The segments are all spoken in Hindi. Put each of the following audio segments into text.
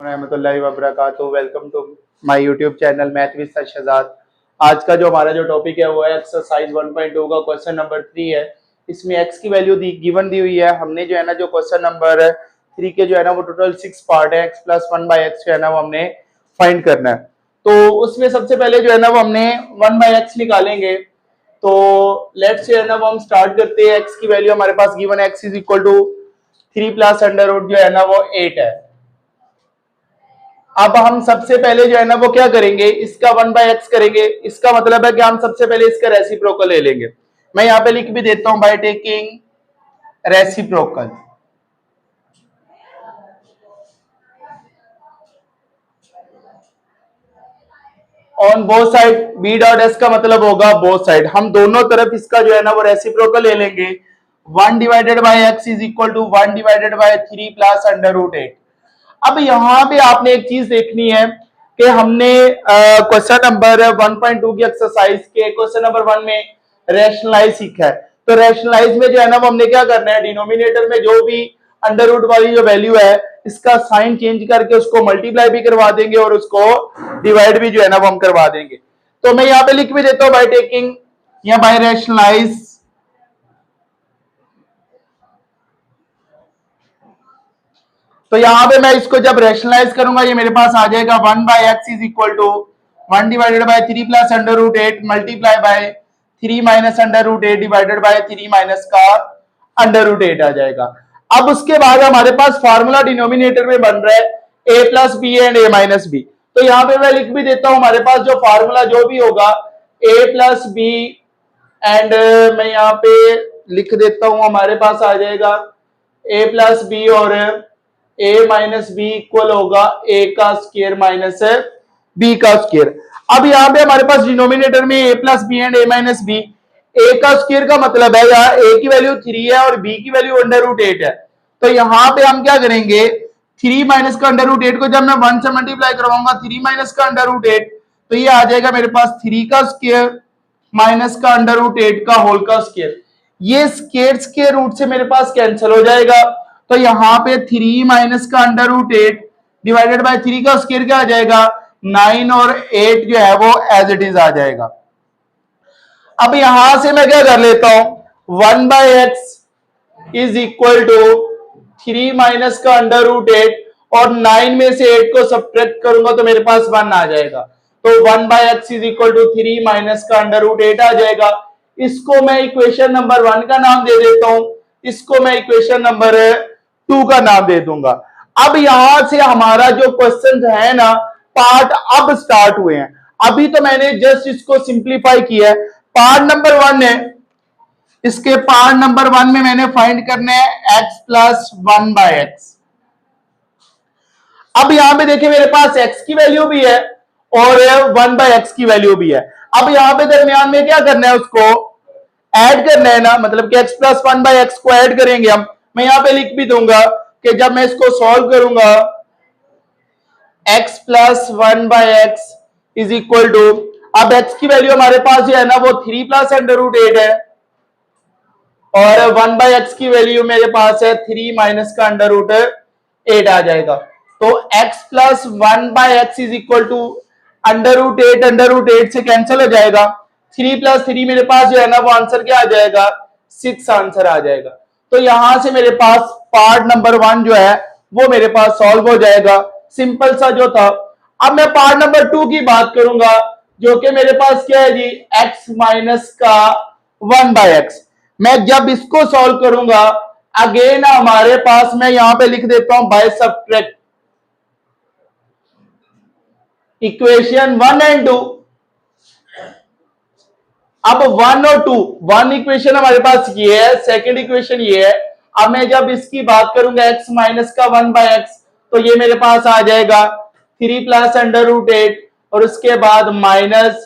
रहमतुल्लाहि व बरकातुहू। Welcome to my YouTube channel math with sir Shahzad. आज का जो हमारा जो टॉपिक है वो है एक्सरसाइज 1.2 का क्वेश्चन नंबर 3 है। इसमें एक्स की वैल्यू गिवन दी हुई है। हमने जो है ना जो क्वेश्चन नंबर 3 के जो है ना वो टोटल 6 पार्ट है। एक्स प्लस 1/x जो है ना वो हमने फाइंड करना है। तो उसमें सबसे पहले जो है ना वो हमने 1/x निकालेंगे। तो लेट्स जो है ना वो हम स्टार्ट करते हैं। एक्स की वैल्यू हमारे पास given X is equal to 3 plus under root जो है ना वो 8 है। अब हम सबसे पहले जो है ना वो क्या करेंगे, इसका 1/x करेंगे। इसका मतलब है कि हम सबसे पहले इसका रेसिप्रोकल ले लेंगे। मैं यहां पे लिख भी देता हूं by taking reciprocal. On both side b dot s का मतलब होगा बोथ साइड। हम दोनों तरफ इसका जो है ना वो रेसिप्रोकल ले लेंगे। 1 divided by x is equal to 1 divided by 3 plus under root 8। अब यहां पे आपने एक चीज देखनी है कि हमने क्वेश्चन नंबर 1.2 की एक्सरसाइज के क्वेश्चन नंबर 1 में रैशनलाइज सीखा है। तो रैशनलाइज में जो है ना वो हमने क्या करना है, डिनोमिनेटर में जो भी अंडर रूट वाली जो वैल्यू है इसका साइन चेंज करके उसको मल्टीप्लाई भी करवा देंगे और उसको डिवाइड भी जो है ना वो हम करवा देंगे। तो मैं यहाँ पे लिख भी देता हूं बाय टेकिंग या बाय रैशनलाइज। तो यहां पे मैं इसको जब रैशनलाइज करूंगा ये मेरे पास आ जाएगा 1/x is equal to 1 divided by 3 plus under root 8 multiply by 3 minus under root 8 divided by 3 minus का अंडर रूट 8 आ जाएगा। अब उसके बाद हमारे पास फार्मूला डिनोमिनेटर में बन रहा है a plus b and a minus b. तो यहां पे मैं लिख भी देता हूं हमारे पास जो फार्मूला जो भी होगा a प्लस बी एंड मैं यहां पे लिख देता हूं हमारे पास आ जाएगा a प्लस बी और a माइनस बी इक्वल होगा a का स्क्वायर माइनस b का स्क्वायर। अब यहाँ पे हमारे पास डिनोमिनेटर में a plus b and a minus b. a का स्क्वायर का मतलब है यहाँ a की वैल्यू 3 है और b की वैल्यू अंडर रूट 8 है। तो यहाँ पे हम क्या करेंगे, 3 माइनस का अंडर रूट 8 को जब मैं 1 से मल्टीप्लाई करवाऊंगा 3 माइनस का अंडर रूट 8 तो ये आ जाएगा मेरे पास 3 का स्क्वायर माइनस का अंडर रूट 8 का होल का स्क्वायर। ये स्क्वायर के रूट से मेरे पास कैंसिल हो जाएगा। तो यहां पे 3 माइनस का अंडर रूट 8 डिवाइडेड बाय 3 का स्क्वायर क्या आ जाएगा 9 और 8 जो है वो एज इट इज आ जाएगा। अब यहां से मैं क्या कर लेता हूं 1/x is equal to 3 minus का अंडर रूट 8 और 9 में से 8 को सब्ट्रैक्ट करूंगा तो मेरे पास 1 आ जाएगा। तो 1/x is equal to 3 minus का अंडर रूट 8 आ जाएगा। इसको मैं इक्वेशन नंबर 1 का नाम दे देता हूं, इसको मैं इक्वेशन नंबर 2 का नाम दे दूंगा। अब यहां से हमारा जो क्वेश्चन है ना पार्ट अब स्टार्ट हुए हैं। अभी तो मैंने जस्ट इसको सिंप्लीफाई किया है। पार्ट नंबर 1 है, इसके पार्ट नंबर 1 में मैंने फाइंड करने हैं x प्लस 1/x। अब यहां पे देखिए मेरे पास x की वैल्यू भी है और 1/x की वैल्यू भी है। अब यहां पे दरमियान में क्या करना है, उसको ऐड करना है ना, मतलब कि x प्लस 1/x को ऐड करेंगे हम। मैं यहां पे लिख भी दूंगा कि जब मैं इसको सॉल्व करूंगा x plus 1/x is equal to, अब x की वैल्यू हमारे पास जो है ना वो 3 प्लस अंडर रूट 8 है और 1/x की वैल्यू मेरे पास है 3 माइनस का अंडर रूट 8 आ जाएगा। तो x plus 1/x is equal to under root 8 से कैंसिल हो जाएगा। 3 प्लस 3 मेरे पास जो है ना वो आंसर क्या आ जाएगा 6 आंसर आ जाएगा। तो यहां से मेरे पास पार्ट नंबर 1 जो है वो मेरे पास सॉल्व हो जाएगा, सिंपल सा जो था। अब मैं पार्ट नंबर 2 की बात करूंगा जो कि मेरे पास क्या है जी x माइनस का 1/x। मैं जब इसको सॉल्व करूंगा अगेन हमारे पास मैं यहां पे लिख देता हूं बाय सब्ट्रैक्ट इक्वेशन 1 एंड 2। अब 1 और 2, 1 इक्वेशन हमारे पास ये है, सेकंड इक्वेशन ये है। अब मैं जब इसकी बात करूंगा x माइनस का 1/x तो ये मेरे पास आ जाएगा 3 प्लस अंडर रूट 8 और उसके बाद माइनस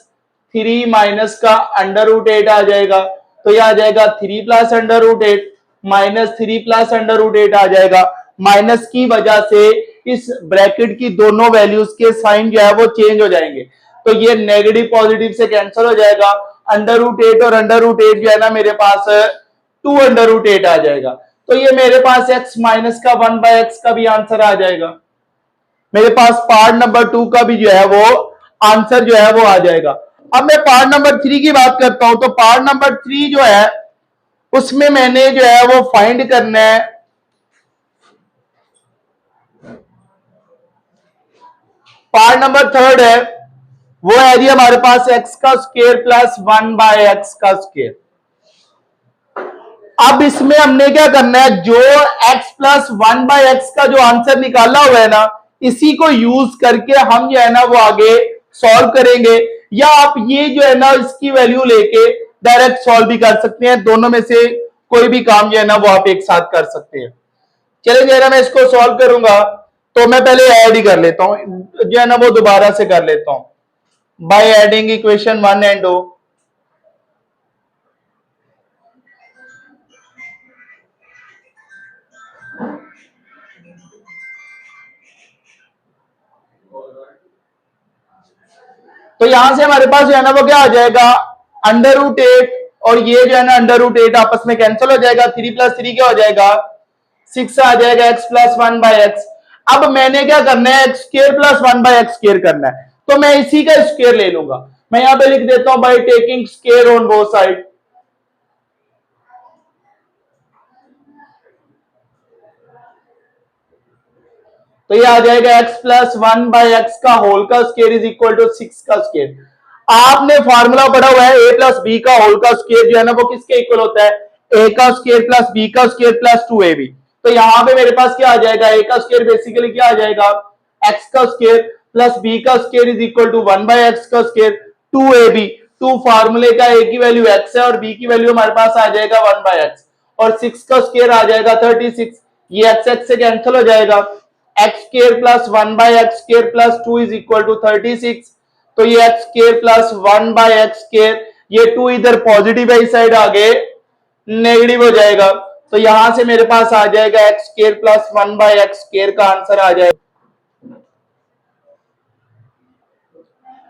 3 माइनस का अंडर रूट 8 आ जाएगा। तो ये आ जाएगा 3 plus under root 8 minus 3 plus under root 8 आ जाएगा। माइनस की वजह से इस ब्रैकेट की दोनों वैल्यूज के साइन जो है वो चेंज हो जाएंगे। तो ये नेगेटिव पॉजिटिव से कैंसिल हो जाएगा। अंडर रूट 8 और अंडर रूट 8 जो है ना मेरे पास 2 अंडर रूट 8 आ जाएगा। तो ये मेरे पास x माइनस का 1/x का भी आंसर आ जाएगा। मेरे पास पार्ट नंबर 2 का भी जो है वो आंसर जो है वो आ जाएगा। अब मैं पार्ट नंबर 3 की बात करता हूं, तो पार्ट नंबर 3 जो है उसमें मैंने जो है वो फाइंड करना है पार्ट नंबर 3 है, वो है जी हमारे पास एक्स का स्क्वायर प्लस 1/x का स्क्वायर। अब इसमें हमने क्या करना है, जो x प्लस 1/x का जो आंसर निकाला हुआ है ना, इसी को यूज करके हम जो है ना वो आगे सॉल्व करेंगे, या आप ये जो है ना इसकी वैल्यू लेके डायरेक्ट सॉल्व भी कर सकते हैं। दोनों में से कोई भी काम जो है ना वो आप एक साथ कर सकते हैं। चलिए जो है ना मैं इसको सॉल्व करूंगा, तो मैं पहले ऐड ही कर लेता हूं, जो है ना वो दोबारा से कर लेता हूं बाय एडिंग इक्वेशन 1 एंड 2। तो यहां से हमारे पास जो है ना वो क्या आ जाएगा, √8, और ये जो है ना √8 आपस में कैंसिल हो जाएगा, 3 + 3 क्या हो जाएगा 6 आ जाएगा, x प्लस 1/x। अब मैंने क्या करना है, x square plus 1/x square करना है, तो मैं इसी का स्क्वायर ले लूंगा। मैं यहां पे लिख देता हूं by taking square on both side. तो ये आ जाएगा x प्लस 1/x का होल का स्क्वायर इज इक्वल टू 6 का स्क्वायर। आपने फॉर्मूला पढ़ा हुआ है a प्लस बी का होल का स्क्वायर जो है ना वो किसके इक्वल होता है, a का स्क्वायर प्लस b का स्क्वायर प्लस 2ab। तो यहां पे मेरे पास क्या आ जाएगा, a का स्क्वायर बेसिकली क्या आ जाएगा, x का स्क्वायर प्लस b का square is equal to 1/x का स्क्वायर 2ab। 2 फार्मूले का a की वैल्यू x है और b की वैल्यू हमारे पास आ जाएगा 1/x, और 6 का स्क्वायर आ जाएगा 36। ये x से कैंसिल हो जाएगा, x square plus 1/x square plus 2 is equal to 36। तो ये x square plus 1/x square, ये 2 इधर पॉजिटिव है, इस साइड आगे नेगेटिव हो जाएगा। तो यहां से मेरे पास आ जाएगा x square plus 1/x square का आंसर आ जाएगा।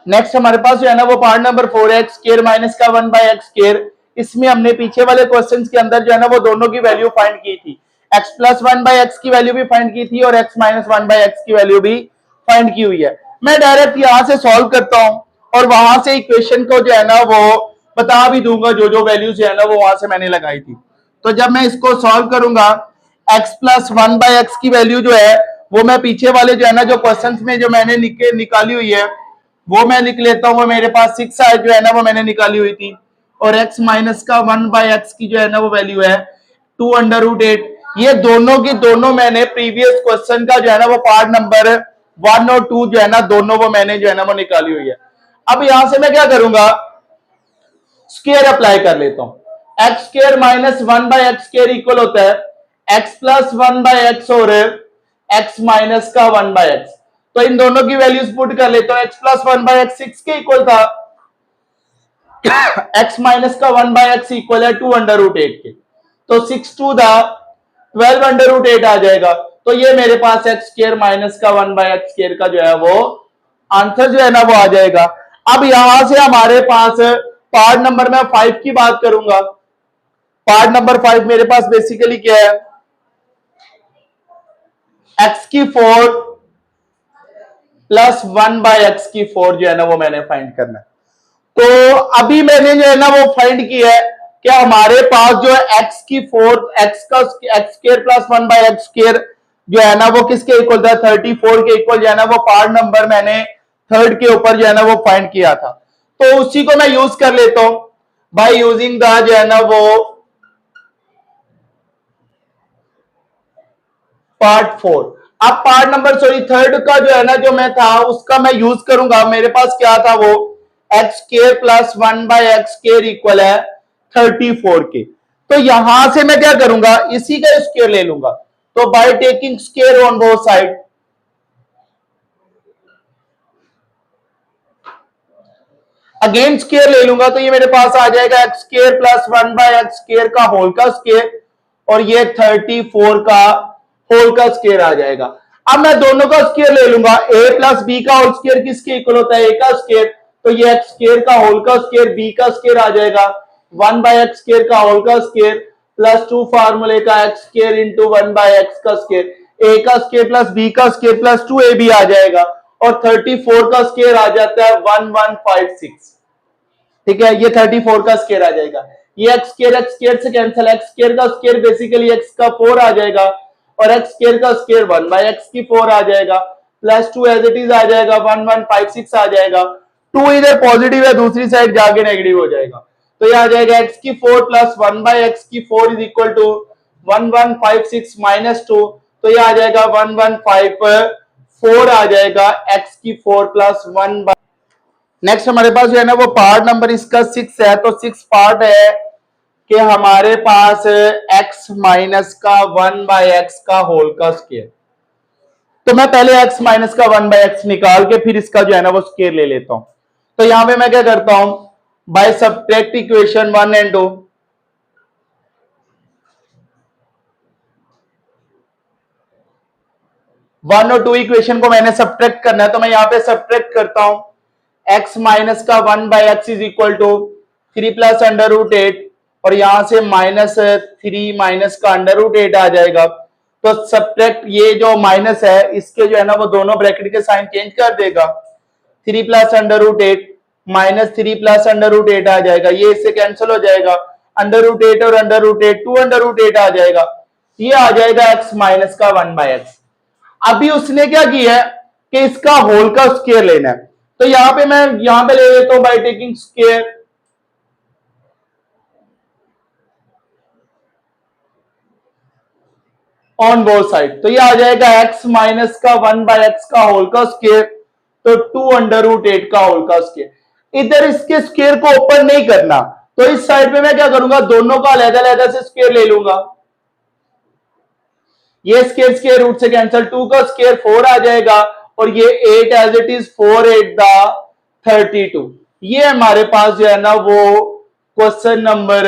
नेक्स्ट हमारे पास जो है ना वो पार्ट नंबर 4 है, x स्क्वायर माइनस का 1/x स्क्वायर। इसमें हमने पीछे वाले क्वेश्चंस के अंदर जो है ना वो दोनों की वैल्यू फाइंड की थी, x प्लस 1/x की वैल्यू भी फाइंड की थी और x माइनस 1/x की वैल्यू भी फाइंड की हुई है। मैं डायरेक्ट यहां से सॉल्व करता हूं और वहां से इक्वेशन को जो है ना वो बता भी दूंगा, जो जो वैल्यूज है ना वो वहां से मैंने लगाई थी। तो जब मैं इसको सॉल्व करूंगा, x प्लस 1/x की वैल्यू जो है वो मैं पीछे वाले जो है ना जो क्वेश्चंस में जो मैंने निकाली हुई है वो मैं लिख लेता हूं। वो मेरे पास 6 जो है ना वो मैंने निकाली हुई थी, और x माइनस का 1/x की जो है ना वो वैल्यू है 2√8। ये दोनों की दोनों मैंने प्रीवियस क्वेश्चन का जो है ना वो पार्ट नंबर 1 और 2 जो है ना दोनों वो मैंने जो है ना वो निकाली हुई है। अब यहां से मैं क्या करूंगा, स्क्वायर अप्लाई कर लेता हूं। x square minus 1/x square equal होता है x प्लस 1/x और x माइनस का 1/x। तो इन दोनों की वैल्यूज पुट कर लेता हूं। x प्लस 1/x 6 के इक्वल था, x माइनस का 1/x इक्वल है 2√8 के, तो 6 टू द 12√8 आ जाएगा। तो ये मेरे पास x स्क्वायर माइनस का 1/x स्क्वायर का जो है वो आंसर जो है ना वो आ जाएगा। अब यहां से हमारे पास पार्ट नंबर में 5 की बात करूंगा। पार्ट नंबर 5 मेरे पास बेसिकली क्या है, x की 4 प्लस 1/x की 4 जो है ना वो मैंने फाइंड करना है। तो अभी मैंने जो है ना वो फाइंड किया है कि हमारे पास जो है x की 4 x का x square plus 1/x square जो है ना वो किसके इक्वल था, 34 के इक्वल जो है ना वो पार्ट नंबर मैंने 3 के ऊपर जो है ना वो फाइंड किया था। तो उसी को मैं यूज कर लेता हूं बाय यूजिंग द जो है ना वो पार्ट 4। अब पार्ट नंबर 3 का जो है ना जो मैं था उसका मैं यूज करूंगा। मेरे पास क्या था, वो x square plus 1/x square equal है 34 के। तो यहां से मैं क्या करूंगा, इसी का स्क्वायर ले लूंगा। तो by taking square on both side, again square ले लूंगा, तो ये मेरे पास आ जाएगा x square plus 1/x square का होल का स्क्वायर, और ये 34 का होल का स्क्वायर आ जाएगा। अब मैं दोनों का स्क्वायर ले लूंगा, a प्लस बी का होल स्क्वायर किसके इक्वल होता है, a का स्क्वायर। तो ये x स्क्वायर का होल का स्क्वायर b का स्क्वायर आ जाएगा 1/x स्क्वायर का होल का स्क्वायर प्लस 2 फार्मूले का x स्क्वायर इंटू 1/x का स्क्वायर। a का स्क्वायर प्लस b का स्क्वायर प्लस 2ab आ जाएगा और 34 का स्क्वायर आ जाता है 1156। ठीक है, ये 34 का स्क्वायर आ जाएगा। ये एक्स स्क्वायर से कैंसिल, एक्स स्क्वायर का स्क्वायर बेसिकली एक्स का 4 आ जाएगा और एक्स स्क्वायर का स्क्वायर 1 बाय एक्स की 4 आ जाएगा प्लस 2 एज इट इज आ जाएगा 1156 आ जाएगा। 2 इधर पॉजिटिव है, दूसरी साइड जाके नेगेटिव हो जाएगा, तो ये आ जाएगा एक्स की 4 प्लस 1 बाय एक्स की 4 इज इक्वल टू 1156 माइनस 2, तो ये आ जाएगा 1154 आ जाएगा एक्स की 4 प्लस 1 बाय। नेक्स्ट हमारे पास जो है ना वो पार्ट नंबर इसका 6 है, तो 6 पार्ट है कि हमारे पास x माइनस का 1 बाय एक्स का होल का स्क्वायर। तो मैं पहले x माइनस का 1 बाय एक्स निकाल के फिर इसका जो है ना वो स्क्वायर ले लेता हूं। तो यहां पे मैं क्या करता हूं, by subtract equation 1 and 2, one और 2 इक्वेशन को मैंने सब्ट्रैक्ट करना है, तो मैं यहां पे सब्ट्रैक्ट करता हूं। x माइनस का 1 by x is equal to 3 plus under root 8 और यहां से माइनस 3 माइनस का अंडर रूट 8 आ जाएगा। तो सब्ट्रैक्ट ये जो माइनस है इसके जो है ना वो दोनों ब्रैकेट के साइन चेंज कर देगा। 3 plus under root 8 minus 3 plus under root 8 आ जाएगा, ये इससे कैंसिल हो जाएगा। अंडर रूट 8 और अंडर रूट 8 2 अंडर रूट 8 आ जाएगा, ये आ जाएगा x माइनस का 1 बाय एक्स। अभी उसने क्या किया है कि इसका होल का स्क्वायर लेना है, तो यहां पे मैं यहां पे ले लेता हूं by taking square on both side, तो ये आ जाएगा x माइनस का 1 बाय एक्स का होल का स्क्वायर, तो 2 अंडर रूट 8 का होल का स्क्वायर। इधर इसके स्क्वायर को ओपन नहीं करना, तो इस साइड पे मैं क्या करूंगा, दोनों का अलग-अलग से स्क्वायर ले लूंगा। ये स्क्वायर स्क्वायर रूट से कैंसिल, 2 का स्क्वायर 4 आ जाएगा और ये 8 एज इट इज 4 8 द 32। ये हमारे पास जो है ना वो क्वेश्चन नंबर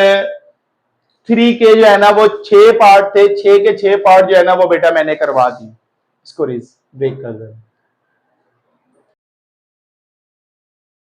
3 के जो है ना वो 6 पार्ट थे, 6 के 6 पार्ट जो है ना वो बेटा मैंने करवा दी। इसको ब्रेक कर दे।